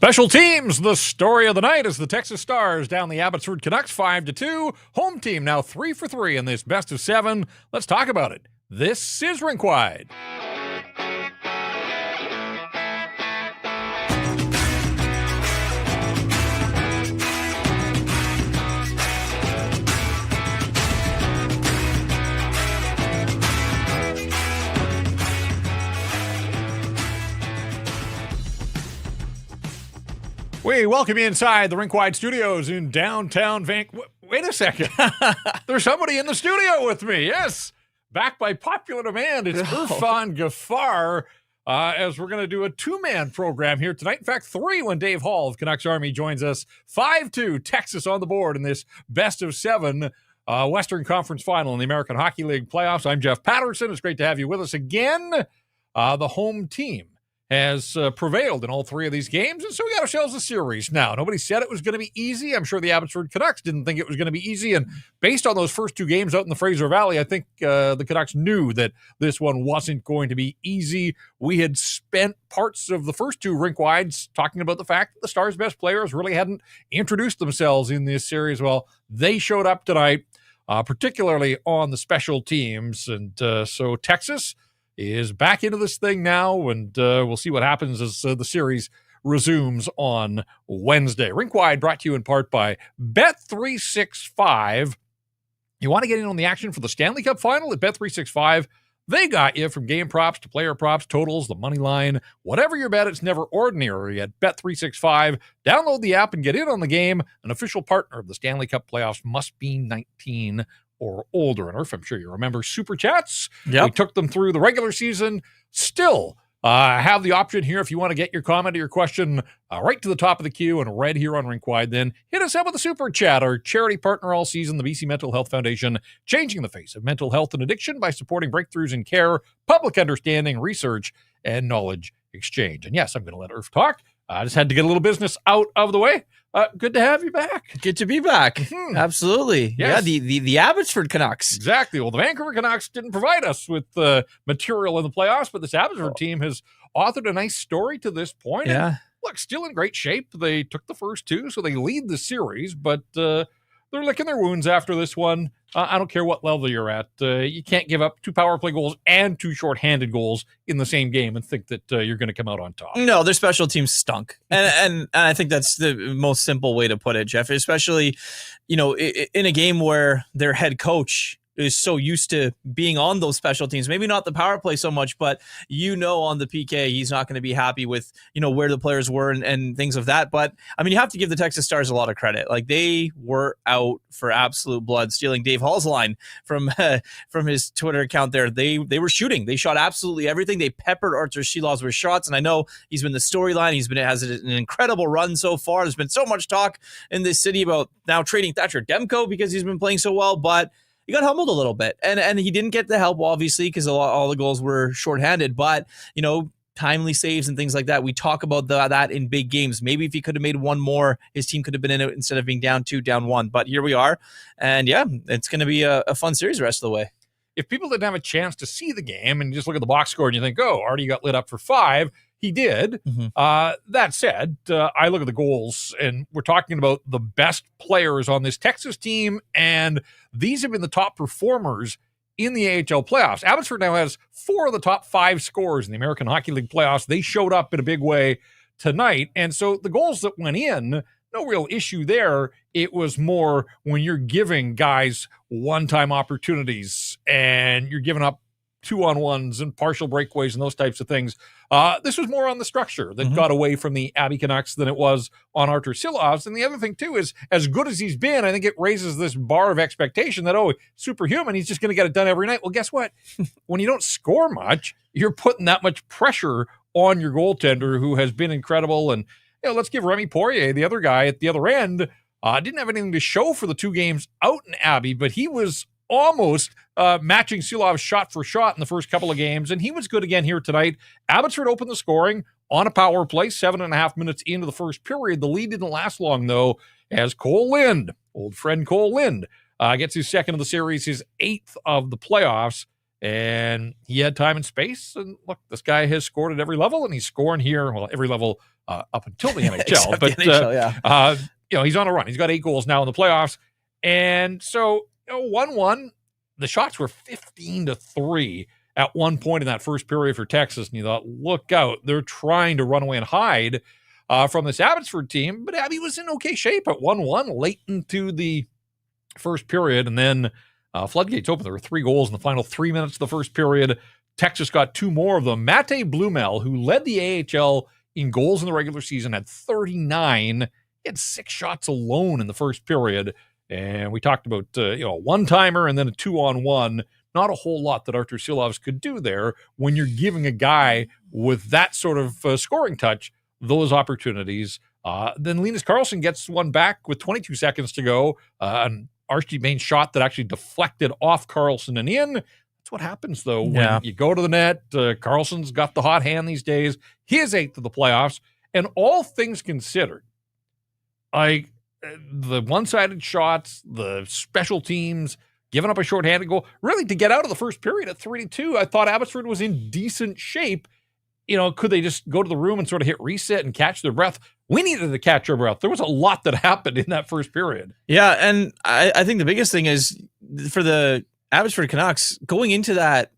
Special teams, the story of the night as the Texas Stars down the Abbotsford Canucks 5-2. Home team now 3 for 3 in this best of 7. Let's talk about it. This is Rink Wide. We welcome you inside the Rink Wide Studios in downtown Vancouver. Wait a second. There's somebody in the studio with me. Yes. Back by popular demand, it's Irfan Ghaffar, as we're going to do a two-man program here tonight. In fact, 3 when Dave Hall of Canucks Army joins us. 5-2, Texas on the board in this best of 7 Western Conference final in the American Hockey League playoffs. I'm Jeff Patterson. It's great to have you with us again. The home team has prevailed in all 3 of these games, and so we got ourselves a series now. Nobody said it was going to be easy. I'm sure the Abbotsford Canucks didn't think it was going to be easy, and based on those first 2 games out in the Fraser Valley, I think the Canucks knew that this one wasn't going to be easy. We had spent parts of the first 2 rink wides talking about the fact that the Stars' best players really hadn't introduced themselves in this series. Well, they showed up tonight, particularly on the special teams, and so Texas is back into this thing now, and we'll see what happens as the series resumes on Wednesday. Rink Wide brought to you in part by Bet365. You want to get in on the action for the Stanley Cup final at Bet365? They got you from game props to player props, totals, the money line. Whatever your bet, it's never ordinary at Bet365. Download the app and get in on the game. An official partner of the Stanley Cup playoffs must be 19 or older. And Irf, I'm sure you remember Super Chats. Yep. We took them through the regular season. Still have the option here if you want to get your comment or your question right to the top of the queue and read here on Rink Wide. Then hit us up with a Super Chat, our charity partner all season, the BC Mental Health Foundation, changing the face of mental health and addiction by supporting breakthroughs in care, public understanding, research, and knowledge exchange. And yes, I'm going to let Irf talk. I just had to get a little business out of the way. Good to have you back. Good to be back. Mm-hmm. Absolutely. Yes. Yeah, the Abbotsford Canucks. Exactly. Well, the Vancouver Canucks didn't provide us with material in the playoffs, but this Abbotsford team has authored a nice story to this point. Yeah. And look, still in great shape. They took the first 2, so they lead the series, but they're licking their wounds after this one. I don't care what level you're at. You can't give up 2 power play goals and 2 shorthanded goals in the same game and think that you're going to come out on top. No, their special teams stunk. And I think that's the most simple way to put it, Jeff, especially, in a game where their head coach is so used to being on those special teams, maybe not the power play so much, but on the PK, he's not going to be happy with, where the players were and things of that. But I mean, you have to give the Texas Stars a lot of credit. Like, they were out for absolute blood, stealing Dave Hall's line from his Twitter account there. They were shooting. They shot absolutely everything. They peppered Artur Silovs with shots. And I know he's been the storyline. Has an incredible run so far. There's been so much talk in this city about now trading Thatcher Demko because he's been playing so well, but he got humbled a little bit, and he didn't get the help, obviously, because all the goals were shorthanded. But timely saves and things like that. We talk about that in big games. Maybe if he could have made 1 more, his team could have been in it instead of being down 2, down 1. But here we are, and yeah, it's going to be a fun series the rest of the way. If people didn't have a chance to see the game and you just look at the box score and you think, oh, Artie got lit up for 5. He did. Mm-hmm. That said, I look at the goals, and we're talking about the best players on this Texas team, and these have been the top performers in the AHL playoffs. Abbotsford now has 4 of the top 5 scorers in the American Hockey League playoffs. They showed up in a big way tonight, and so the goals that went in, no real issue there. It was more when you're giving guys one-time opportunities and you're giving up 2-on-1s and partial breakaways and those types of things. This was more on the structure that got away from the Abby Canucks than it was on Artur Silovs. And the other thing, too, is as good as he's been, I think it raises this bar of expectation that, superhuman, he's just going to get it done every night. Well, guess what? When you don't score much, you're putting that much pressure on your goaltender, who has been incredible. And let's give Remy Poirier, the other guy at the other end, didn't have anything to show for the 2 games out in Abby, but he was almost matching Silovs shot for shot in the first couple of games, and he was good again here tonight. Abbotsford opened the scoring on a power play, 7.5 minutes into the first period. The lead didn't last long, though, as Cole Lind, old friend Cole Lind, gets his 2nd of the series, his 8th of the playoffs, And he had time and space. And look, this guy has scored at every level, and he's scoring here. Well, every level up until the NHL. Except but the NHL, he's on a run. He's got 8 goals now in the playoffs. And so 1-1, the shots were 15-3 at one point in that first period for Texas. And you thought, look out, they're trying to run away and hide from this Abbotsford team. But Abby was in okay shape at 1-1 late into the first period. And then floodgates opened. There were 3 goals in the final 3 minutes of the first period. Texas got 2 more of them. Mate Blumel, who led the AHL in goals in the regular season, had 39. He had 6 shots alone in the first period. And we talked about a one-timer and then a 2-on-1. Not a whole lot that Artur Silovs could do there when you're giving a guy with that sort of scoring touch those opportunities. Then Linus Karlsson gets one back with 22 seconds to go. An Archie Bain shot that actually deflected off Karlsson and in. That's what happens, though, when you go to the net. Karlsson's got the hot hand these days. His 8th of the playoffs. And all things considered, the one-sided shots, the special teams, giving up a shorthanded goal, really to get out of the first period at 3-2, I thought Abbotsford was in decent shape. Could they just go to the room and sort of hit reset and catch their breath? We needed to catch our breath. There was a lot that happened in that first period. Yeah, and I think the biggest thing is for the Abbotsford Canucks going into that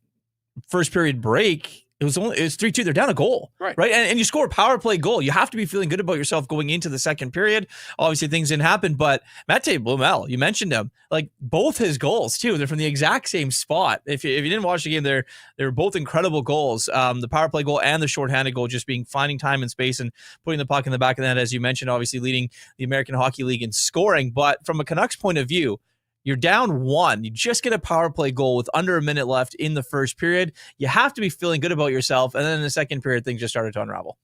first period break, it was 3-2. They're down a goal, right? And you score a power play goal. You have to be feeling good about yourself going into the second period. Obviously, things didn't happen, but Mate Blumel, you mentioned him, both his goals too. They're from the exact same spot. If you didn't watch the game, they were both incredible goals. The power play goal and the shorthanded goal, just finding time and space and putting the puck in the back of the net, as you mentioned. Obviously, leading the American Hockey League in scoring. But from a Canucks point of view, you're down 1. You just get a power play goal with under a minute left in the first period. You have to be feeling good about yourself. And then in the second period, things just started to unravel.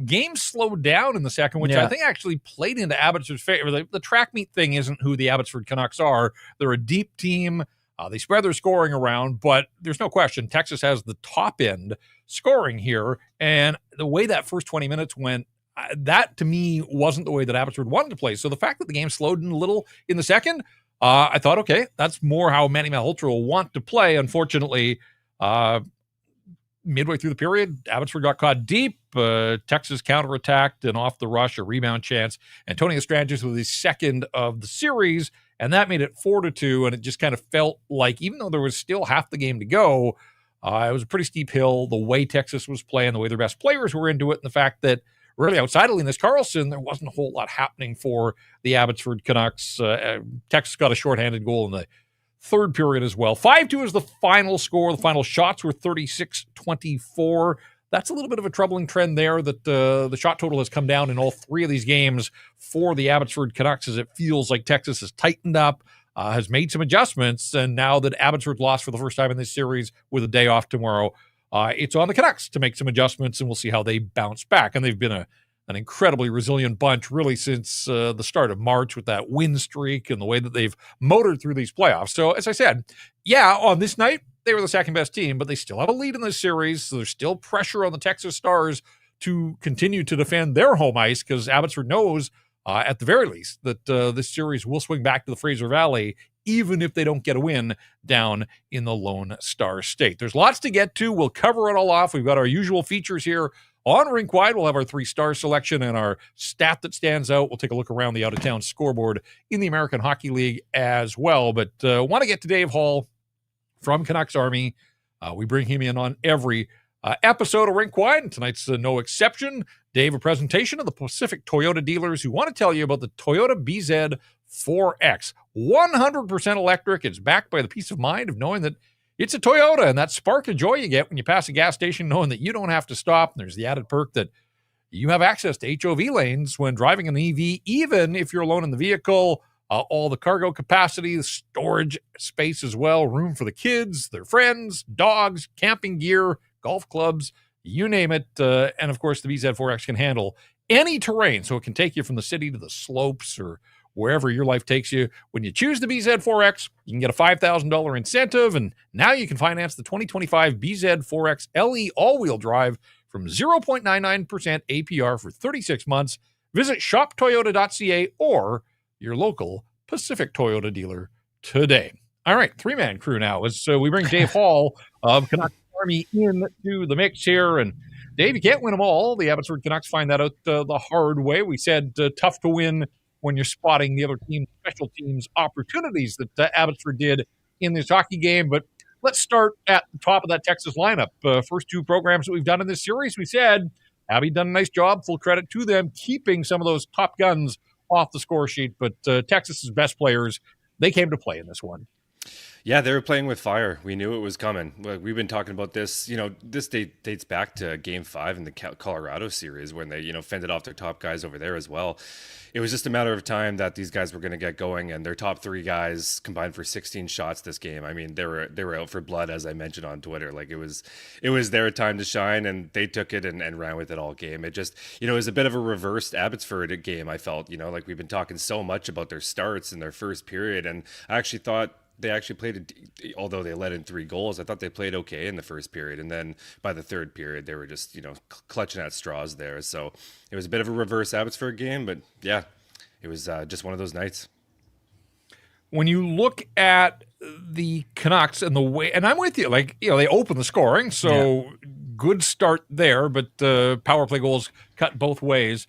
Game slowed down in the second, which I think actually played into Abbotsford's favor. The track meet thing isn't who the Abbotsford Canucks are. They're a deep team. They spread their scoring around, but there's no question Texas has the top end scoring here. And the way that first 20 minutes went, that to me wasn't the way that Abbotsford wanted to play. So the fact that the game slowed in a little in the second, I thought, okay, that's more how Manny Malhotra will want to play. Unfortunately, midway through the period, Abbotsford got caught deep. Texas counterattacked and off the rush, a rebound chance. Antonio Stranges with his second of the series, and that made it 4-2. And it just kind of felt like, even though there was still half the game to go, it was a pretty steep hill. The way Texas was playing, the way their best players were into it, and the fact that really, outside of Linus Karlsson, there wasn't a whole lot happening for the Abbotsford Canucks. Texas got a shorthanded goal in the third period as well. 5-2 is the final score. The final shots were 36-24. That's a little bit of a troubling trend there that the shot total has come down in all 3 of these games for the Abbotsford Canucks, as it feels like Texas has tightened up, has made some adjustments, and now that Abbotsford lost for the first time in this series with a day off tomorrow, it's on the Canucks to make some adjustments, and we'll see how they bounce back. And they've been an incredibly resilient bunch, really, since the start of March with that win streak and the way that they've motored through these playoffs. So, as I said, on this night, they were the second-best team, but they still have a lead in this series, so there's still pressure on the Texas Stars to continue to defend their home ice, because Abbotsford knows, at the very least, that this series will swing back to the Fraser Valley, even if they don't get a win down in the Lone Star State. There's lots to get to. We'll cover it all off. We've got our usual features here on Rink Wide. We'll have our 3-star selection and our stat that stands out. We'll take a look around the out-of-town scoreboard in the American Hockey League as well. But want to get to Dave Hall from Canucks Army. We bring him in on every episode of Rink Wide, and tonight's no exception. Dave, a presentation of the Pacific Toyota dealers who want to tell you about the Toyota BZ4X. 100% electric. It's backed by the peace of mind of knowing that it's a Toyota, and that spark of joy you get when you pass a gas station knowing that you don't have to stop. And there's the added perk that you have access to HOV lanes when driving an EV, even if you're alone in the vehicle. All the cargo capacity, the storage space as well, room for the kids, their friends, dogs, camping gear, golf clubs, you name it. And of course, the BZ4X can handle any terrain, so it can take you from the city to the slopes or wherever your life takes you. When you choose the BZ4X, you can get a $5,000 incentive, and now you can finance the 2025 BZ4X LE all-wheel drive from 0.99% APR for 36 months. Visit shoptoyota.ca or your local Pacific Toyota dealer today. All right, 3-man crew now. So we bring Dave Hall of Canucks Army into the mix here, and Dave, you can't win them all. The Abbotsford Canucks find that out the hard way. We said tough to win when you're spotting the other team's special teams opportunities that Abbotsford did in this hockey game. But let's start at the top of that Texas lineup. First two programs that we've done in this series, we said Abby done a nice job. Full credit to them keeping some of those top guns off the score sheet. But Texas's best players, they came to play in this one. Yeah, they were playing with fire. We knew it was coming. We've been talking about this. This dates back to Game 5 in the Colorado series when they, fended off their top guys over there as well. It was just a matter of time that these guys were going to get going, and their top three guys combined for 16 shots this game. I mean, they were out for blood, as I mentioned on Twitter. Like it was their time to shine, and they took it and ran with it all game. It just, it was a bit of a reversed Abbotsford game. I felt, like we've been talking so much about their starts in their first period, and I actually thought they actually played, although they let in 3 goals, I thought they played okay in the first period. And then by the third period, they were just, clutching at straws there. So it was a bit of a reverse Abbotsford game, but yeah, it was just one of those nights. When you look at the Canucks and the way, and I'm with you, they open the scoring. So good start there, but power play goals cut both ways.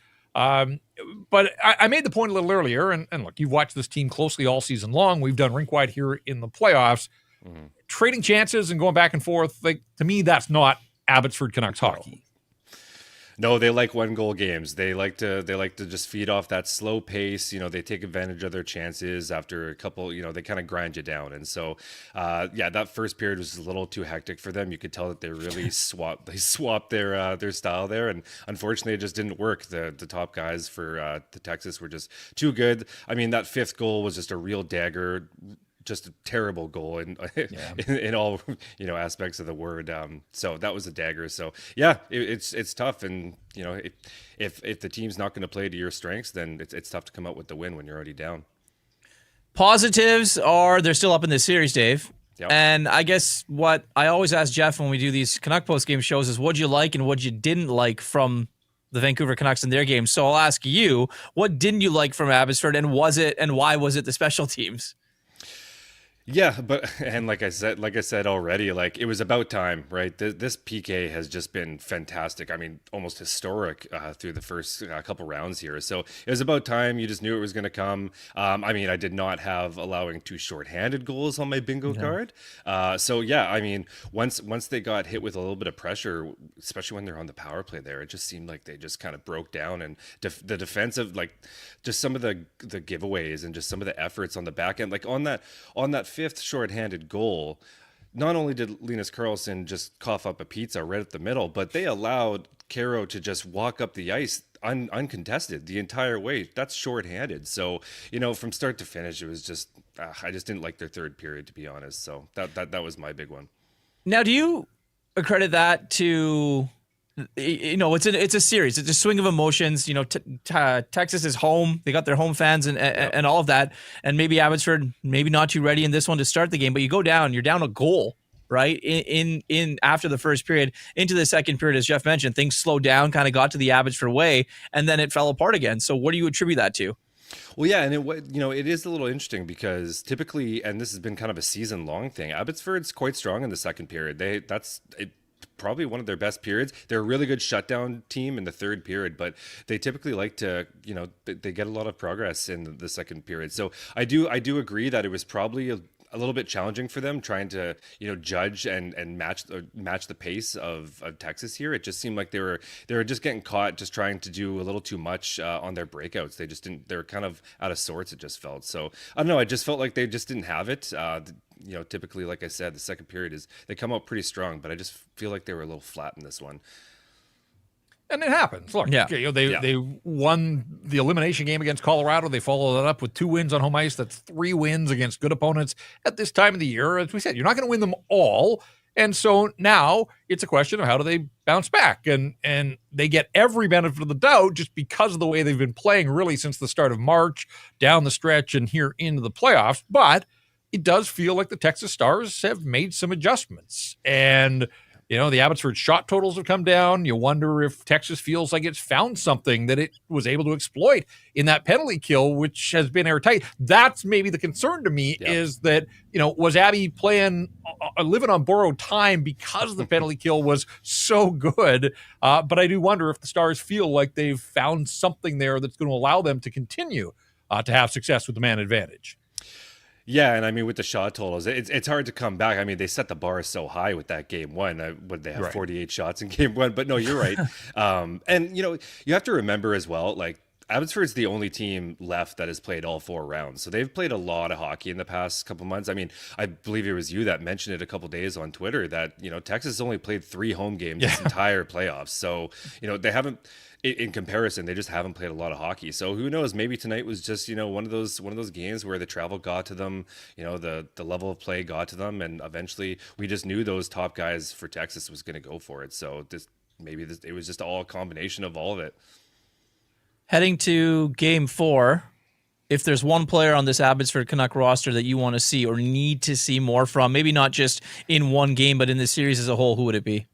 But I made the point a little earlier, and look, you've watched this team closely all season long. We've done Rink Wide here in the playoffs. Mm-hmm. Trading chances and going back and forth, to me, that's not Abbotsford Canucks hockey. No, they like 1-goal games. They like to just feed off that slow pace. They take advantage of their chances after a couple. They kind of grind you down. And so, that first period was a little too hectic for them. You could tell that they really swapped their style there, and unfortunately, it just didn't work. The top guys for the Texas were just too good. I mean, that 5th goal was just a real dagger. Just a terrible goal in all aspects of the word. So that was a dagger. So yeah, it's tough, and if the team's not going to play to your strengths, then it's tough to come out with the win when you're already down. Positives are they're still up in this series, Dave. Yep. And I guess what I always ask Jeff when we do these Canuck post-game shows is what you like and what you didn't like from the Vancouver Canucks in their game. So I'll ask you, what didn't you like from Abbotsford, and why was it the special teams? Yeah, and like I said already, it was about time, right? This PK has just been fantastic. I mean, almost historic through the first couple rounds here. So it was about time. You just knew it was going to come. I mean, I did not have allowing 2 shorthanded goals on my bingo card. So yeah, I mean, once they got hit with a little bit of pressure, especially when they're on the power play there, it just seemed like they just kind of broke down, and the defensive, just some of the giveaways and just some of the efforts on the back end, on that 5th shorthanded goal, not only did Linus Karlsson just cough up a pizza right up the middle, but they allowed Caro to just walk up the ice uncontested the entire way. That's shorthanded. So, from start to finish, it was just, I just didn't like their third period, to be honest. So that was my big one. Now, do you accredit that to... it's a series. It's a swing of emotions. Texas is home. They got their home fans and all of that. And maybe Abbotsford, maybe not too ready in this one to start the game. But you're down a goal, right? In after the first period into the second period, as Jeff mentioned, things slowed down, kind of got to the Abbotsford way, and then it fell apart again. So what do you attribute that to? Well, yeah, and it is a little interesting because typically, and this has been kind of a season-long thing, Abbotsford's quite strong in the second period. Probably one of their best periods. They're a really good shutdown team in the third period, but they typically like to, they get a lot of progress in the second period. So I do agree that it was probably a little bit challenging for them trying to, judge and match the pace of Texas here. It just seemed like they were just getting caught, just trying to do a little too much on their breakouts. They were kind of out of sorts. It just felt. So I don't know. I just felt like they just didn't have it. Typically, like I said, the second period they come out pretty strong, but I just feel like they were a little flat in this one. And it happens. Look, they won the elimination game against Colorado. They followed that up with 2 wins on home ice. That's 3 wins against good opponents at this time of the year. As we said, you're not going to win them all. And so now it's a question of how do they bounce back? And they get every benefit of the doubt just because of the way they've been playing really since the start of March, down the stretch and here into the playoffs. But it does feel like the Texas Stars have made some adjustments. And The Abbotsford shot totals have come down. You wonder if Texas feels like it's found something that it was able to exploit in that penalty kill, which has been airtight. That's maybe the concern to me is that, was Abby playing, living on borrowed time because the penalty kill was so good? But I do wonder if the Stars feel like they've found something there that's going to allow them to continue to have success with the man advantage. Yeah, and I mean, with the shot totals, it's hard to come back. I mean, they set the bar so high with that game one. Would they have 48 shots in game one? But no, you're right. And, you have to remember as well, like, Abbotsford's the only team left that has played all 4 rounds. So they've played a lot of hockey in the past couple months. I mean, I believe it was you that mentioned it a couple days on Twitter that, Texas only played 3 home games this entire playoffs. So, they haven't, in comparison, they just haven't played a lot of hockey. So who knows? Maybe tonight was just one of those games where the travel got to them, the level of play got to them, and eventually we just knew those top guys for Texas was going to go for it. So it was just all a combination of all of it. Heading to game 4, if there's one player on this Abbotsford Canuck roster that you want to see or need to see more from, maybe not just in one game, but in the series as a whole, who would it be?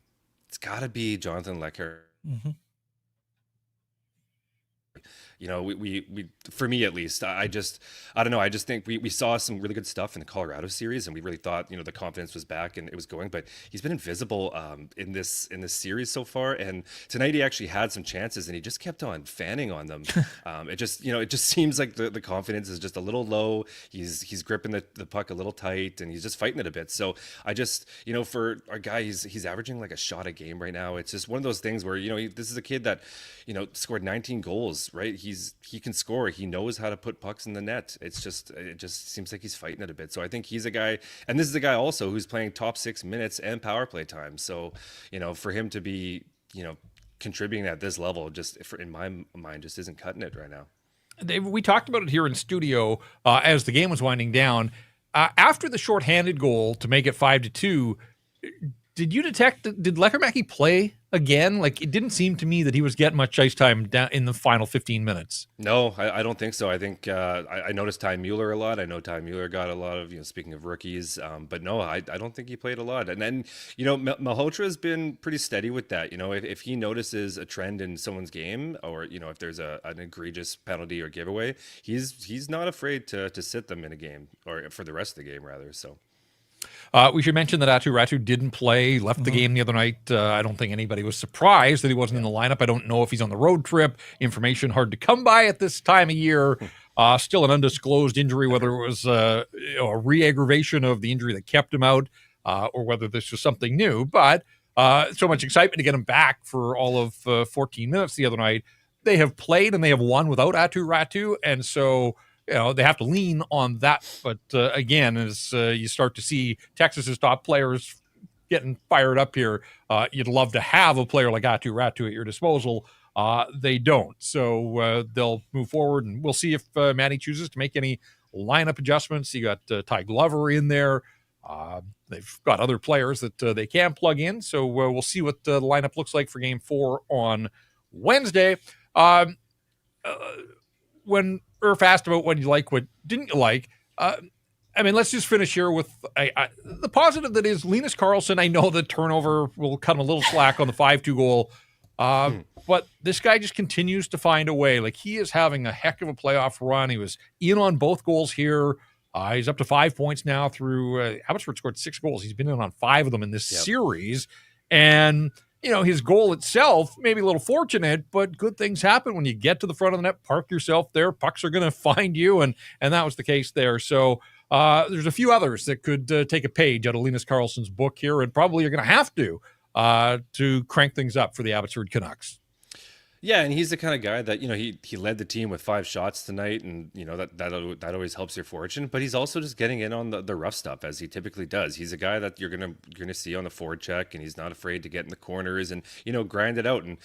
It's got to be Jonathan Lecker. Mm-hmm. We for me at least, I don't know. I just think we saw some really good stuff in the Colorado series, and we really thought, the confidence was back and it was going. But he's been invisible in this series so far. And tonight he actually had some chances, and he just kept on fanning on them. It just seems like the confidence is just a little low. He's gripping the puck a little tight, and he's just fighting it a bit. So I just, for our guy, he's averaging like a shot a game right now. It's just one of those things where this is a kid that scored 19 goals, right? He can score. He knows how to put pucks in the net. It just seems like he's fighting it a bit. So I think he's a guy, and this is a guy also who's playing top 6 minutes and power play time. So, for him to be, contributing at this level, in my mind, just isn't cutting it right now. Dave, we talked about it here in studio as the game was winding down. After the shorthanded goal to make it 5-2, did you detect, did Lekkerimäki play again? Like, it didn't seem to me that he was getting much ice time down in the final 15 minutes. No, I don't think so. I think I noticed Ty Mueller a lot. I know Ty Mueller got a lot of, speaking of rookies, but no, I don't think he played a lot. And then, Malhotra's been pretty steady with that. If he notices a trend in someone's game, or, if there's an egregious penalty or giveaway, he's not afraid to sit them in a game, or for the rest of the game, rather. So. We should mention that Aatu Räty didn't play, left the game the other night. I don't think anybody was surprised that he wasn't in the lineup. I don't know if he's on the road trip. Information hard to come by at this time of year. Still an undisclosed injury, whether it was a re-aggravation of the injury that kept him out or whether this was something new. But so much excitement to get him back for all of 14 minutes the other night. They have played and they have won without Aatu Räty, and so they have to lean on that. But again, as you start to see Texas's top players getting fired up here, you'd love to have a player like Aatu Räty at your disposal. They don't. So they'll move forward, and we'll see if Manny chooses to make any lineup adjustments. You got Ty Glover in there. They've got other players that they can plug in. So we'll see what the lineup looks like for Game 4 on Wednesday. When Irf asked about what you like, what didn't you like, let's just finish here with the positive that is Linus Karlsson. I know the turnover will cut him a little slack on the 5-2 goal, but this guy just continues to find a way. Like, he is having a heck of a playoff run. He was in on both goals here. He's up to 5 points now through Abbotsford scored 6 goals. He's been in on 5 of them in this series. And his goal itself, maybe a little fortunate, but good things happen when you get to the front of the net, park yourself there. Pucks are going to find you, and that was the case there. So there's a few others that could take a page out of Linus Karlsson's book here, and probably are going to have to crank things up for the Abbotsford Canucks. Yeah, and he's the kind of guy that, he led the team with 5 shots tonight, and, that always helps your fortune. But he's also just getting in on the rough stuff, as he typically does. He's a guy that you're gonna see on the forward check, and he's not afraid to get in the corners and, grind it out. And,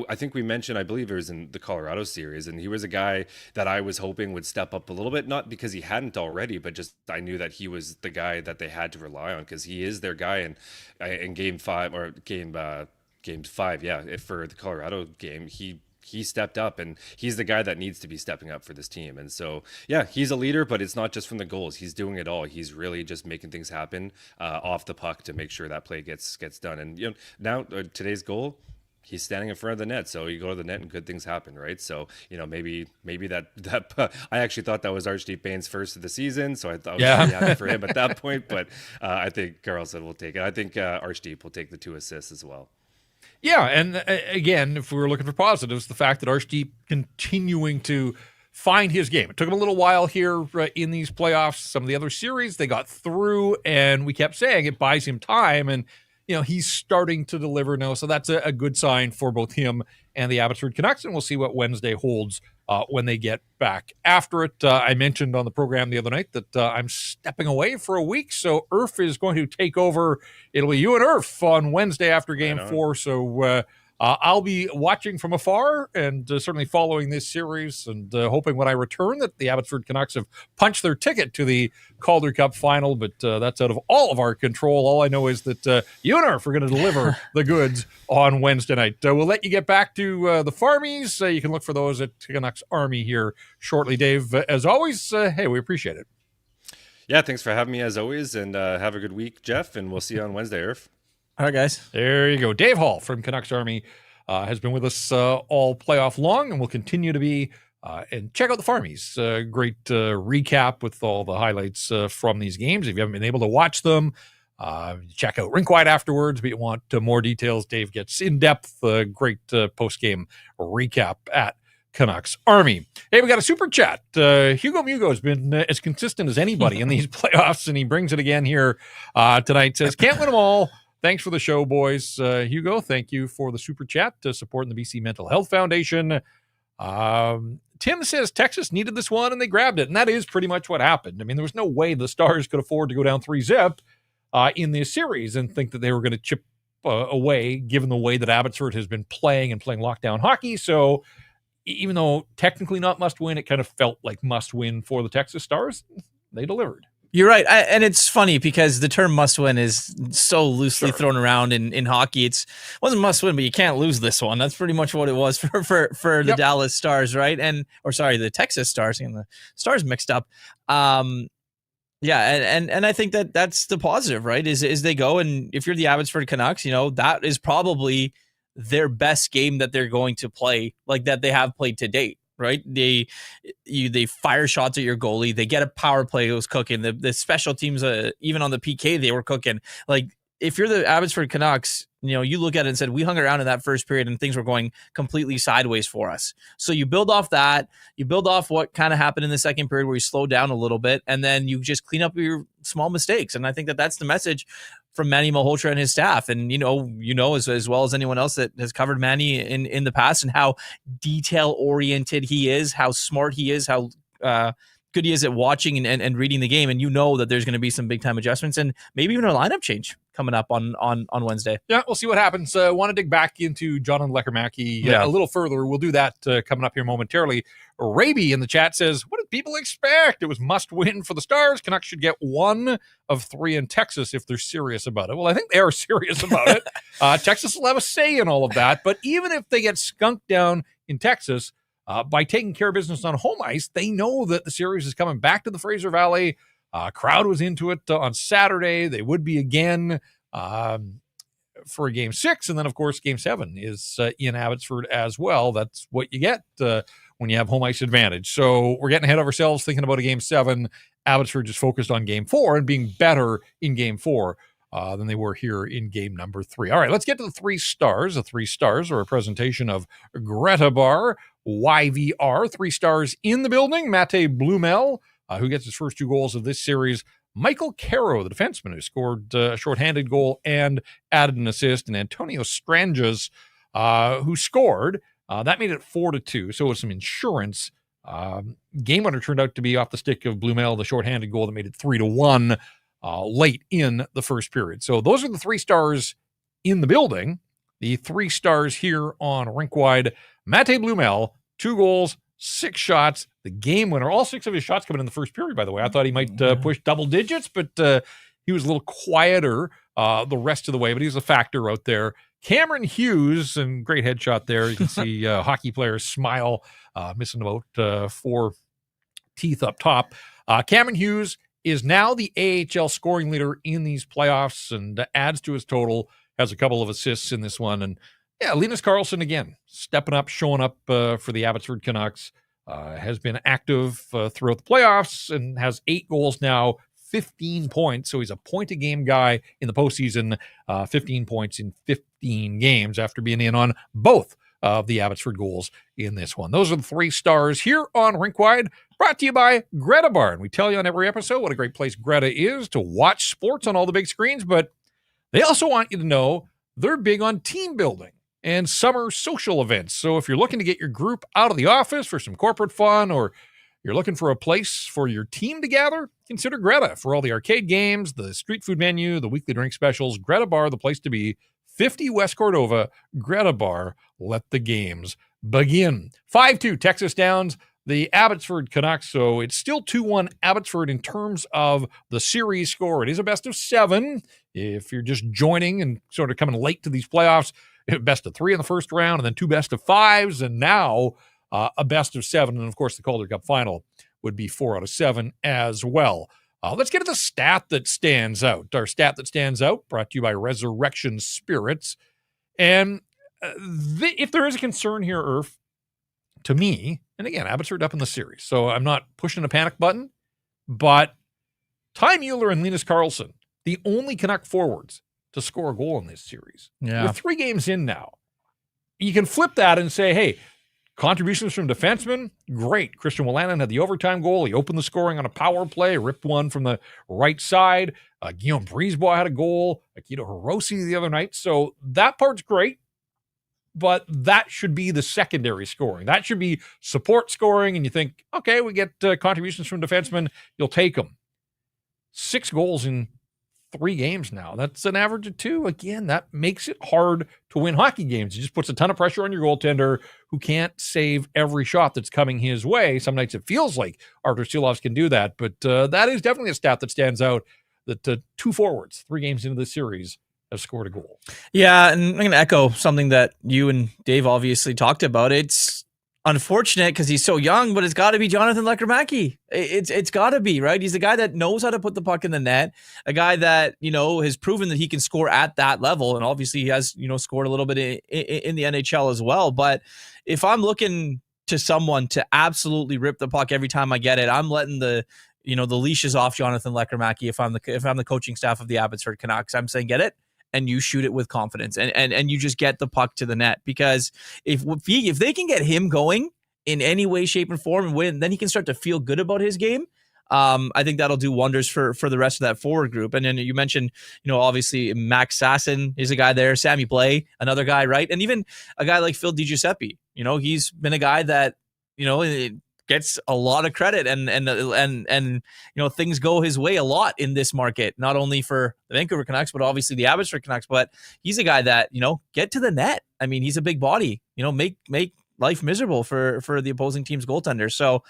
I think we mentioned, I believe it was in the Colorado series, and he was a guy that I was hoping would step up a little bit, not because he hadn't already, but just I knew that he was the guy that they had to rely on, because he is their guy. And in Game 5, for the Colorado game, he he stepped up, and he's the guy that needs to be stepping up for this team. And so, yeah, he's a leader, but it's not just from the goals. He's doing it all. He's really just making things happen off the puck to make sure that play gets done. And now today's goal, he's standing in front of the net, so you go to the net and good things happen, right? So maybe that I actually thought that was Archdeep Bain's first of the season, so I thought I was really happy for him at that point. But I think Karlsson will take it. I think Archdeep will take the 2 assists as well. Yeah, and again, if we were looking for positives, the fact that Archdeep continuing to find his game. It took him a little while here in these playoffs. Some of the other series they got through, and we kept saying it buys him time, and he's starting to deliver now. So that's a good sign for both him and the Abbotsford Canucks, and we'll see what Wednesday holds when they get back after it. I mentioned on the program the other night that I'm stepping away for a week, so Irf is going to take over. It'll be you and Irf on Wednesday after Game 4, so I'll be watching from afar and certainly following this series and hoping when I return that the Abbotsford Canucks have punched their ticket to the Calder Cup final, but that's out of all of our control. All I know is that you and Irf are going to deliver the goods on Wednesday night. We'll let you get back to the Farmies. You can look for those at Canucks Army here shortly. Dave, as always, hey, we appreciate it. Yeah, thanks for having me as always, and have a good week, Jeff, and we'll see you on Wednesday, Irf. All right, guys. There you go. Dave Hall from Canucks Army has been with us all playoff long and will continue to be. And check out the Farmies. Great recap with all the highlights from these games. If you haven't been able to watch them, check out Rink Wide afterwards. But you want more details, Dave gets in-depth, great post-game recap at Canucks Army. Hey, we got a super chat. Hugo Mugo has been as consistent as anybody in these playoffs, and he brings it again here tonight. Says, can't win them all. Thanks for the show, boys. Hugo, thank you for the super chat supporting the BC Mental Health Foundation. Tim says Texas needed this one and they grabbed it, and that is pretty much what happened. I mean, there was no way the Stars could afford to go down 3-0 in this series and think that they were going to chip away, given the way that Abbotsford has been playing lockdown hockey. So even though technically not must win, it kind of felt like must win for the Texas Stars. They delivered. You're right. And it's funny because the term must win is so loosely thrown around in hockey. It wasn't must win, but you can't lose this one. That's pretty much what it was for the Dallas Stars, right? The Texas Stars, and the Stars mixed up. And I think that's the positive, right? Is they go, and if you're the Abbotsford Canucks, that is probably their best game that they're going to play, like that they have played to date. Right, they fire shots at your goalie. They get a power play that was cooking. The special teams, even on the PK, they were cooking. Like if you're the Abbotsford Canucks, you look at it and said we hung around in that first period and things were going completely sideways for us. So you build off that. You build off what kind of happened in the second period where you slow down a little bit, and then you just clean up your small mistakes. And I think that's the message from Manny Malhotra and his staff. And as well as anyone else that has covered Manny in the past, and how detail oriented he is, how smart he is, how good he is at watching and reading the game. And that there's going to be some big time adjustments and maybe even a lineup change coming up on Wednesday. Yeah, we'll see what happens. Want to dig back into Jonathan Lekermacki a little further. We'll do that coming up here momentarily. Raby in the chat says, what did people expect? It was must win for the Stars. Canucks should get 1 of 3 in Texas if they're serious about it. Well, I think they are serious about it. Texas will have a say in all of that. But even if they get skunked down in Texas, by taking care of business on home ice, they know that the series is coming back to the Fraser Valley. Crowd was into it on Saturday. They would be again for Game 6. And then, of course, Game 7 is in Abbotsford as well. That's what you get when you have home ice advantage. So we're getting ahead of ourselves thinking about a Game 7. Abbotsford just focused on Game 4 and being better in Game 4 than they were here in game number 3. All right, let's get to the 3 stars. The 3 stars are a presentation of Greta Bar, YVR. 3 stars in the building. Mate Blumel, who gets his first 2 goals of this series. Michael Caro, the defenseman, who scored a shorthanded goal and added an assist. And Antonio Stranges, who scored. That made it 4-2, so it was some insurance. Game winner turned out to be off the stick of Blumel, the shorthanded goal that made it 3-1. Late in the first period. So those are the 3 stars in the building. The 3 stars here on Rink Wide. Mate Blumel, 2 goals, 6 shots. The game winner. All 6 of his shots coming in the first period, by the way. I thought he might push double digits, but he was a little quieter the rest of the way. But he was a factor out there. Cameron Hughes, and great headshot there. You can see hockey players smile, missing about 4 teeth up top. Cameron Hughes is now the AHL scoring leader in these playoffs and adds to his total, has a couple of assists in this one. And yeah, Linus Karlsson again, stepping up, showing up for the Abbotsford Canucks, has been active throughout the playoffs and has 8 goals now, 15 points. So he's a point-a-game guy in the postseason, 15 points in 15 games after being in on both of the Abbotsford goals in this one. Those are the 3 stars here on Rink Wide, brought to you by Greta Bar. And we tell you on every episode what a great place Greta is to watch sports on all the big screens, but they also want you to know they're big on team building and summer social events. So if you're looking to get your group out of the office for some corporate fun, or you're looking for a place for your team to gather, consider Greta. For all the arcade games, the street food menu, the weekly drink specials, Greta Bar, the place to be. 50 West Cordova, Greta Bar. Let the games begin. 5-2 Texas Downs, the Abbotsford Canucks. So it's still 2-1 Abbotsford in terms of the series score. It is a best of 7. If you're just joining and sort of coming late to these playoffs, best of 3 in the first round, and then 2 best of 5s, and now a best of 7. And of course, the Calder Cup final would be 4 out of 7 as well. Let's get to the stat that stands out. Our stat that stands out, brought to you by Resurrection Spirits. And if there is a concern here, Irf, to me, and again, Abbotsford up in the series, so I'm not pushing a panic button, but Ty Mueller and Linus Karlsson, the only Canuck forwards to score a goal in this series. Yeah. We're 3 games in now. You can flip that and say, hey, contributions from defensemen, great. Christian Wolanin had the overtime goal. He opened the scoring on a power play, ripped one from the right side. Guillaume Brisebois had a goal. Akito Hiroshi the other night. So that part's great, but that should be the secondary scoring. That should be support scoring, and you think, okay, we get contributions from defensemen, you'll take them. 6 goals in 3 games now. That's an average of 2. Again, that makes it hard to win hockey games. It just puts a ton of pressure on your goaltender, who can't save every shot that's coming his way. Some nights it feels like Artur Silovs can do that, but that is definitely a stat that stands out, that 2 forwards, 3 games into the series, have scored a goal. Yeah, and I'm going to echo something that you and Dave obviously talked about. It's unfortunate because he's so young, but it's got to be Jonathan Lekkerimäki. It's got to be, right? He's a guy that knows how to put the puck in the net, a guy that, has proven that he can score at that level, and obviously he has, scored a little bit in the NHL as well. But if I'm looking to someone to absolutely rip the puck every time I get it, I'm letting the leashes off Jonathan Lekkerimäki if I'm the coaching staff of the Abbotsford Canucks. I'm saying, get it, and you shoot it with confidence, and you just get the puck to the net, because if they can get him going in any way, shape, and form and win, then he can start to feel good about his game. I think that'll do wonders for the rest of that forward group. And then you mentioned, obviously Max Sasson is a guy there, Sammy Blais, another guy, right? And even a guy like Phil DiGiuseppe, he's been a guy that, gets a lot of credit, and things go his way a lot in this market, not only for the Vancouver Canucks, but obviously the Abbotsford Canucks. But he's a guy that, get to the net. I mean, he's a big body, make life miserable for the opposing team's goaltender. So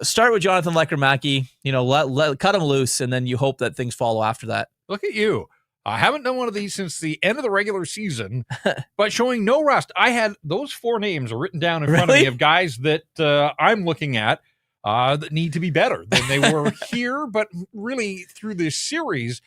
start with Jonathan Lekkerimäki, cut him loose, and then you hope that things follow after that. Look at you. I haven't done one of these since the end of the regular season, but showing no rust. I had those 4 names written down in front of me of guys that I'm looking at that need to be better than they were here, but really through this series.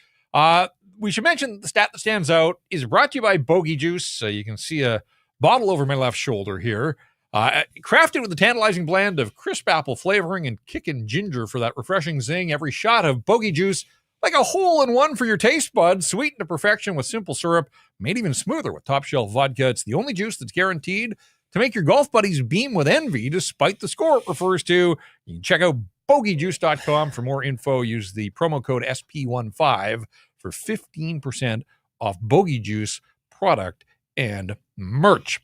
We should mention the stat that stands out is brought to you by Bogey Juice. You can see a bottle over my left shoulder here. Crafted with a tantalizing blend of crisp apple flavoring and kickin' ginger for that refreshing zing. Every shot of Bogey Juice, like a hole-in-one for your taste buds, sweetened to perfection with simple syrup, made even smoother with top-shelf vodka. It's the only juice that's guaranteed to make your golf buddies beam with envy despite the score it refers to. You can check out bogeyjuice.com for more info. Use the promo code SP15 for 15% off Bogey Juice product and merch.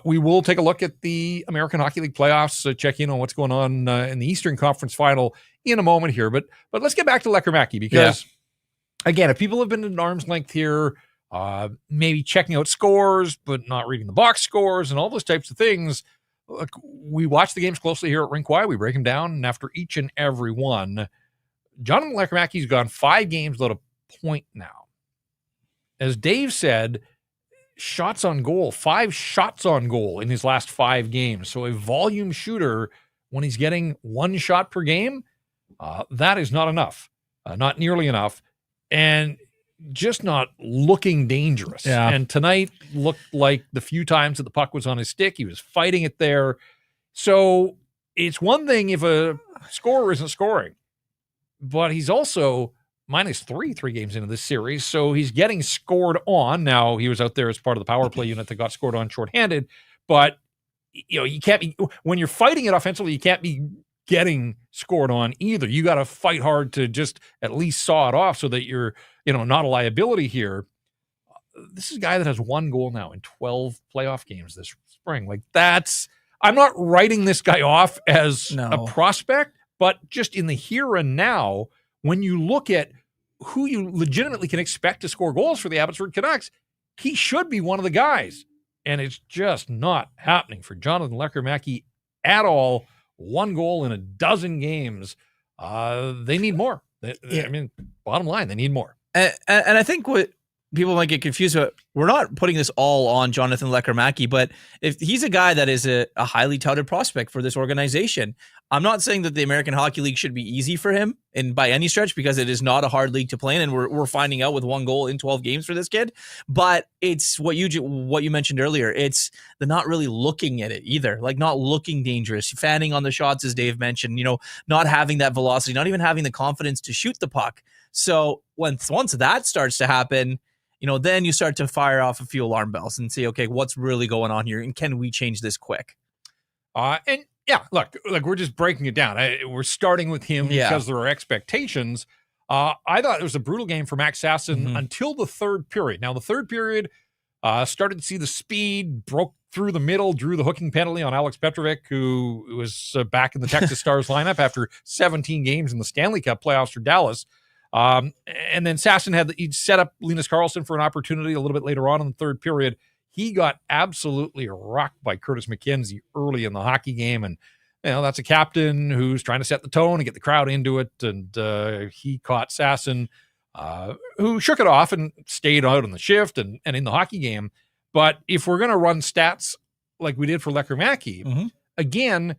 We will take a look at the American Hockey League playoffs, check in on what's going on in the Eastern Conference Final in a moment here. But let's get back to Lekkerimäki, because, again, if people have been at arm's length here, maybe checking out scores but not reading the box scores and all those types of things, look, we watch the games closely here at Rink Wide. We break them down, and after each and every one, Jonathan Lekkerimäki's gone 5 games without a point now. As Dave said, shots on goal, 5 shots on goal in his last 5 games. So a volume shooter, when he's getting 1 shot per game, that is not enough, not nearly enough, and just not looking dangerous. Yeah. And tonight looked like the few times that the puck was on his stick, he was fighting it there. So it's one thing if a scorer isn't scoring, but he's also -3 3 games into this series. So he's getting scored on. Now, he was out there as part of the power play unit that got scored on shorthanded, but you can't be, when you're fighting it offensively, you can't be getting scored on either. You got to fight hard to just at least saw it off so that you're, not a liability here. This is a guy that has 1 goal now in 12 playoff games this spring. Like, I'm not writing this guy off as a prospect, but just in the here and now, when you look at who you legitimately can expect to score goals for the Abbotsford Canucks, he should be one of the guys. And it's just not happening for Jonathan Lekkerimäki at all. 1 goal in 12 games. They need more. I mean, bottom line, they need more. And I think what people might get confused about, we're not putting this all on Jonathan Lekkerimäki, but if he's a guy that is a highly touted prospect for this organization, I'm not saying that the American Hockey League should be easy for him and by any stretch, because it is not a hard league to play in, and we're finding out with 1 goal in 12 games for this kid. But it's what you mentioned earlier. It's the not really looking at it either, like not looking dangerous, fanning on the shots, as Dave mentioned, not having that velocity, not even having the confidence to shoot the puck. So once that starts to happen, then you start to fire off a few alarm bells and say, okay, what's really going on here? And can we change this quick? And yeah, look, we're just breaking it down. We're starting with him because there are expectations. I thought it was a brutal game for Max Sasson until the 3rd period. Now, the 3rd period started to see the speed, broke through the middle, drew the hooking penalty on Alex Petrovic, who was back in the Texas Stars lineup after 17 games in the Stanley Cup playoffs for Dallas. And then Sasson he'd set up Linus Karlsson for an opportunity a little bit later on in the 3rd period. He got absolutely rocked by Curtis McKenzie early in the hockey game. And, that's a captain who's trying to set the tone and get the crowd into it. And he caught Sasson, who shook it off and stayed out on the shift and in the hockey game. But if we're going to run stats like we did for Lekkerimäki, again,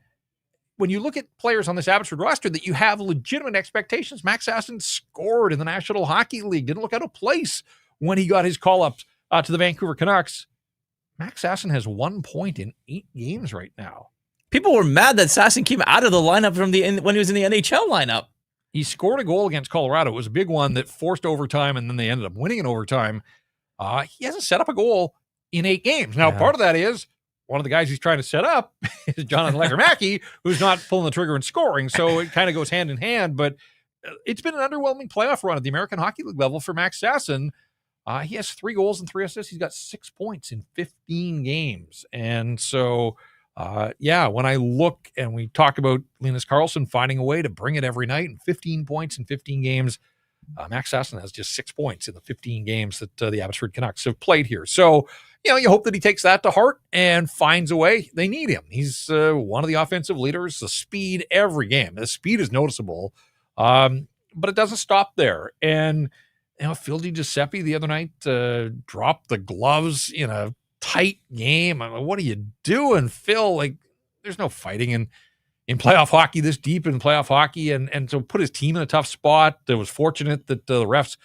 when you look at players on this Abbotsford roster that you have legitimate expectations, Max Sasson scored in the National Hockey League, didn't look out of place when he got his call-up to the Vancouver Canucks. Max Sasson has 1 point in 8 games right now. People were mad that Sasson came out of the lineup when he was in the NHL lineup. He scored a goal against Colorado. It was a big one that forced overtime, and then they ended up winning in overtime. He hasn't set up a goal in 8 games. Now, part of that is one of the guys he's trying to set up is Jonathan Lekkerimäki, who's not pulling the trigger and scoring. So it kind of goes hand in hand. But it's been an underwhelming playoff run at the American Hockey League level for Max Sasson. He has 3 goals and 3 assists. He's got 6 points in 15 games. And so, when I look and we talk about Linus Karlsson finding a way to bring it every night and 15 points in 15 games, Max Sasson has just 6 points in the 15 games that the Abbotsford Canucks have played here. So, you hope that he takes that to heart and finds a way. They need him. He's one of the offensive leaders. The speed every game. The speed is noticeable, but it doesn't stop there. And, Phil Giuseppe the other night dropped the gloves in a tight game. I mean, what are you doing, Phil? Like, there's no fighting in playoff hockey, this deep in playoff hockey. And so put his team in a tough spot. It was fortunate that the refs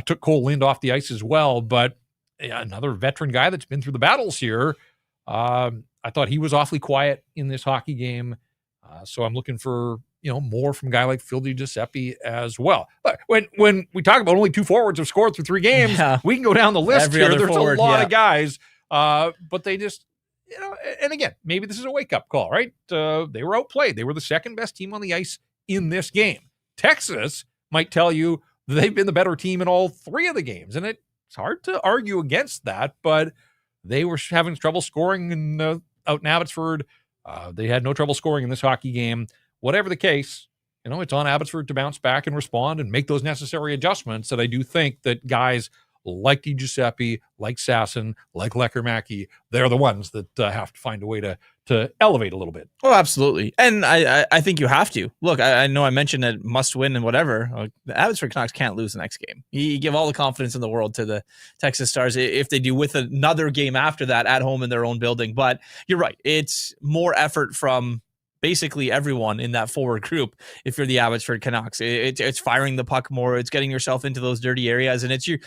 took Cole Lind off the ice as well. But another veteran guy that's been through the battles here. I thought he was awfully quiet in this hockey game. So I'm looking for, more from a guy like Phil Giuseppe as well. But when we talk about only 2 forwards have scored through 3 games, we can go down the list here. There's forward, a lot of guys, but they just, and again, maybe this is a wake-up call, right? They were outplayed. They were the 2nd best team on the ice in this game. Texas might tell you they've been the better team in all 3 of the games, and it's hard to argue against that, but they were having trouble scoring out in Abbotsford. They had no trouble scoring in this hockey game. Whatever the case, it's on Abbotsford to bounce back and respond and make those necessary adjustments that I do think that guys like DiGiuseppe, like Sasson, like Lekkerimäki, they're the ones that have to find a way to elevate a little bit. Oh, absolutely. And I think you have to. Look, I know I mentioned a must win and whatever. The Abbotsford Canucks can't lose the next game. You give all the confidence in the world to the Texas Stars if they do, with another game after that at home in their own building. But you're right. It's more effort from basically everyone in that forward group. If you're the Abbotsford Canucks, it's firing the puck more. It's getting yourself into those dirty areas, and it's you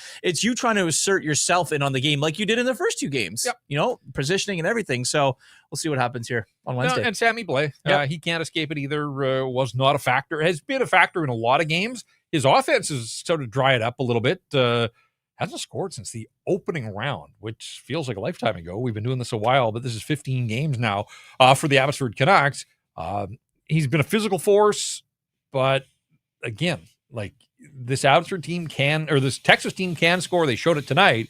trying to assert yourself in on the game like you did in the first two games. Yep. You know, positioning and everything. So we'll see what happens here on Wednesday. And Sammy Blais, Yep. he can't escape it either. Was not a factor. Has been a factor in a lot of games. His offense has sort of dried up a little bit. Hasn't scored since the opening round, which feels like a lifetime ago. We've been doing this a while, but this is 15 games now for the Abbotsford Canucks. He's been a physical force, but again, like this Abbotsford team this Texas team can score. They showed it tonight.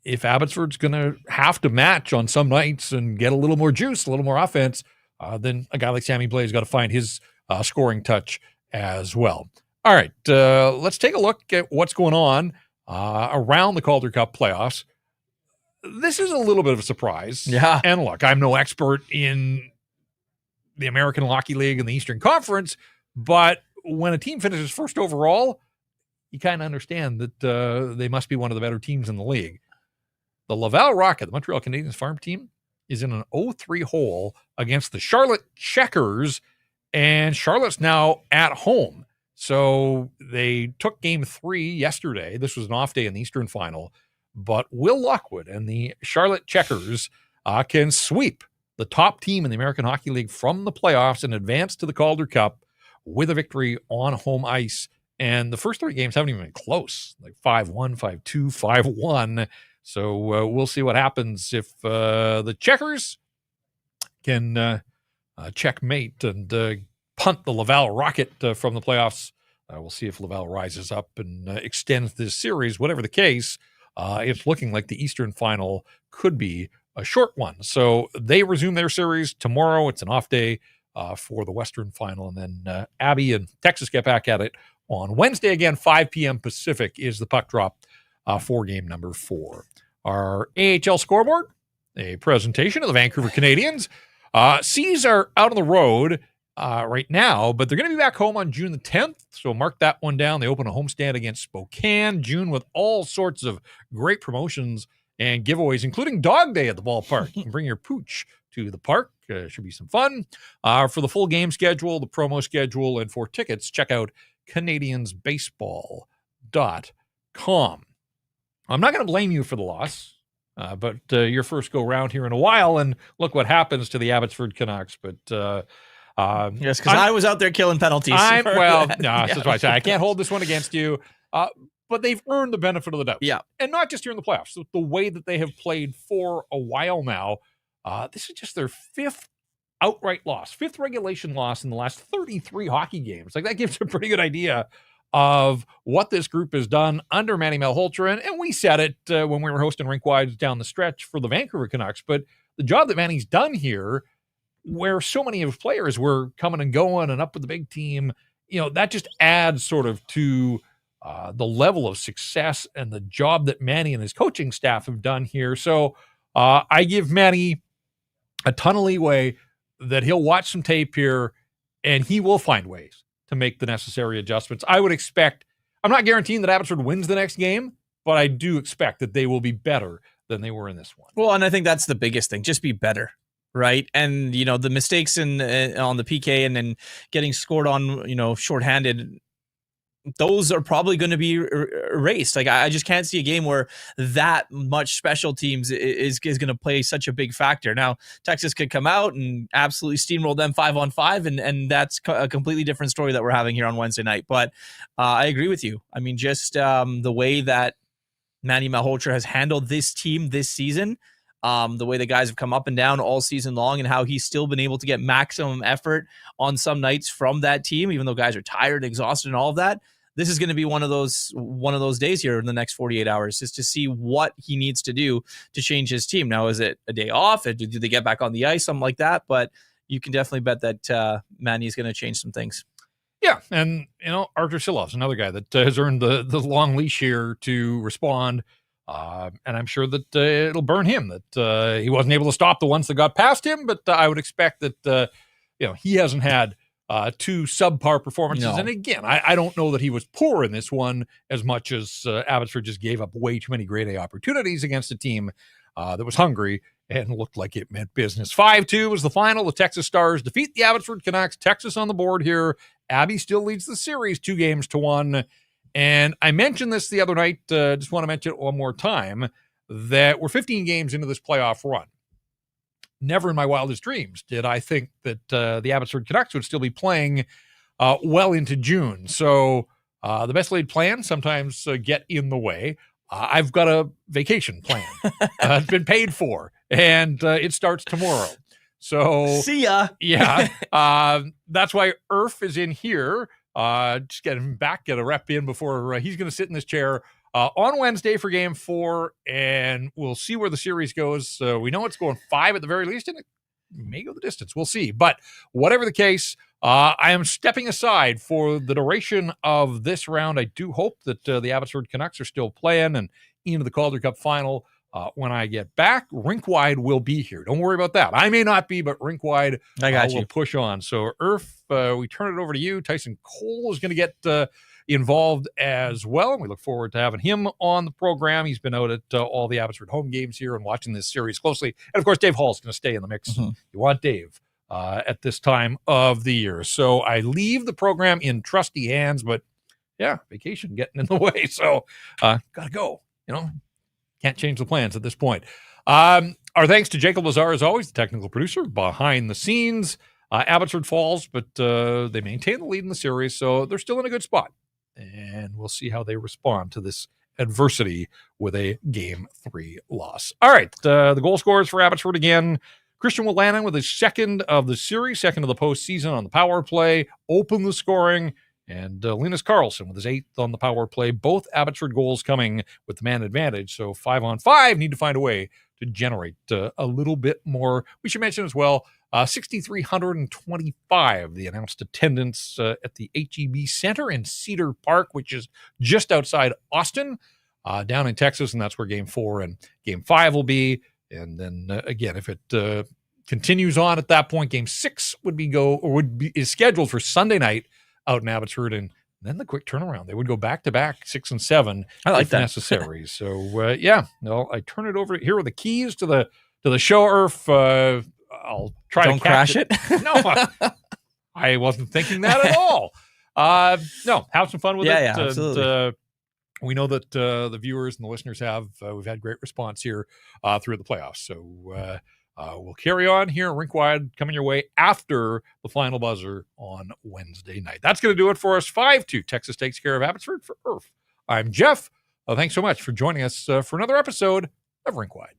If Abbotsford's going to have to match on some nights and get a little more juice, a little more offense, then a guy like Sammy Blais has got to find his scoring touch as well. All right, let's take a look at what's going on around the Calder Cup playoffs. This is a little bit of a surprise. Yeah. And look, I'm no expert in the American Hockey League and the Eastern Conference, but when a team finishes first overall, you kind of understand that they must be one of the better teams in the league. The Laval Rocket, the Montreal Canadiens farm team, is in an 0-3 hole against the Charlotte Checkers, and Charlotte's now at home. So they took game 3 yesterday. This was an off day in the Eastern Final. But Will Lockwood and the Charlotte Checkers can sweep the top team in the American Hockey League from the playoffs and advance to the Calder Cup with a victory on home ice. And the first 3 games haven't even been close, like 5-1, 5-2, 5-1. So we'll see what happens if the Checkers can checkmate and punt the Laval Rocket from the playoffs. We'll see if Laval rises up and extends this series. Whatever the case, it's looking like the Eastern Final could be a short one. So they resume their series tomorrow. It's an off day for the Western Final. And then Abby and Texas get back at it on Wednesday. Again, 5 p.m. Pacific is the puck drop for game number 4. Our AHL scoreboard, a presentation of the Vancouver Canadians. C's are out on the road right now, but they're going to be back home on June the 10th. So mark that one down. They open a homestand against Spokane, June, with all sorts of great promotions and giveaways, including Dog Day at the ballpark. You can bring your pooch to the park. Should be some fun. For the full game schedule, the promo schedule, and for tickets, check out CanadiansBaseball.com. I'm not going to blame you for the loss, but your first go round here in a while, and look what happens to the Abbotsford Canucks. But yes, because I was out there killing penalties. That's why I say I can't hold this one against you. But they've earned the benefit of the doubt. Yeah. And not just here in the playoffs. The way that they have played for a while now, this is just their 5th outright loss, 5th regulation loss in the last 33 hockey games. Like, that gives a pretty good idea of what this group has done under Manny Malhotra. And we said it when we were hosting Rink Wide down the stretch for the Vancouver Canucks. But the job that Manny's done here, where so many of his players were coming and going and up with the big team, that just adds sort of to the level of success and the job that Manny and his coaching staff have done here. So I give Manny a ton of leeway that he'll watch some tape here and he will find ways to make the necessary adjustments. I would expect, I'm not guaranteeing that Abbotsford wins the next game, but I do expect that they will be better than they were in this one. Well, and I think that's the biggest thing. Just be better. Right. And, the mistakes on the PK and then getting scored on, shorthanded, those are probably going to be erased. Like, I just can't see a game where that much special teams is going to play such a big factor. Now, Texas could come out and absolutely steamroll them 5-on-5, and that's a completely different story that we're having here on Wednesday night. But I agree with you. I mean, just the way that Manny Malhotra has handled this team this season, the way the guys have come up and down all season long, and how he's still been able to get maximum effort on some nights from that team, even though guys are tired, exhausted, and all of that. This is going to be one of those days here in the next 48 hours, is to see what he needs to do to change his team. Now, is it a day off? Do they get back on the ice? Something like that. But you can definitely bet that Manny is going to change some things. Yeah, and Artur Silov's another guy that has earned the long leash here to respond, and I'm sure that it'll burn him that he wasn't able to stop the ones that got past him. But I would expect that he hasn't had two subpar performances. No. And again, I don't know that he was poor in this one as much as Abbotsford just gave up way too many grade A opportunities against a team that was hungry and looked like it meant business. 5-2 was the final. The Texas Stars defeat the Abbotsford Canucks. Texas on the board here. Abby still leads the series 2-1. And I mentioned this the other night. Just want to mention it one more time, that we're 15 games into this playoff run. Never in my wildest dreams did I think that the Abbotsford Canucks would still be playing well into June. So the best laid plans sometimes get in the way. I've got a vacation plan. It's been paid for, and it starts tomorrow. So see ya. Yeah. That's why Irf is in here. Just get him back, get a rep in before he's going to sit in this chair on Wednesday for Game 4, and we'll see where the series goes. We know it's going 5 at the very least, and it may go the distance. We'll see. But whatever the case, I am stepping aside for the duration of this round. I do hope that the Abbotsford Canucks are still playing and into the Calder Cup final. When I get back, Rink Wide will be here. Don't worry about that. I may not be, but Rink Wide will push on. So, Irf, we turn it over to you. Tyson Cole is going to get involved as well, and we look forward to having him on the program. He's been out at all the Abbotsford home games here and watching this series closely. And, of course, Dave Hall's going to stay in the mix. Mm-hmm. You want Dave at this time of the year. So I leave the program in trusty hands, but, yeah, vacation getting in the way. So, got to go, Can't change the plans at this point. Our thanks to Jacob Lazar, as always, the technical producer behind the scenes. Abbotsford falls, but they maintain the lead in the series, so they're still in a good spot. And we'll see how they respond to this adversity with a Game 3 loss. All right, the goal scorers for Abbotsford again. Christian Wolanin with his second of the series, second of the postseason on the power play, opened the scoring. And Linus Karlsson with his 8th on the power play. Both Abbotsford goals coming with the man advantage. So 5-on-5 need to find a way to generate a little bit more. We should mention as well, 6,325, the announced attendance at the HEB Center in Cedar Park, which is just outside Austin, down in Texas. And that's where Game 4 and Game 5 will be. And then again, if it continues on at that point, Game 6 is scheduled for Sunday night out in Abbotsford, and then the quick turnaround. They would go back-to-back 6 and 7 if necessary. So, I turn it over. Here are the keys to the show, Irf. I'll try to crash it. No, I wasn't thinking that at all. No, have some fun with it. Yeah, absolutely. We know that the viewers and the listeners have. We've had great response here through the playoffs. So, we'll carry on here. Rink Wide coming your way after the final buzzer on Wednesday night. That's going to do it for us. 5-2. Texas takes care of Abbotsford. For Irf, I'm Jeff. Thanks so much for joining us for another episode of Rink Wide.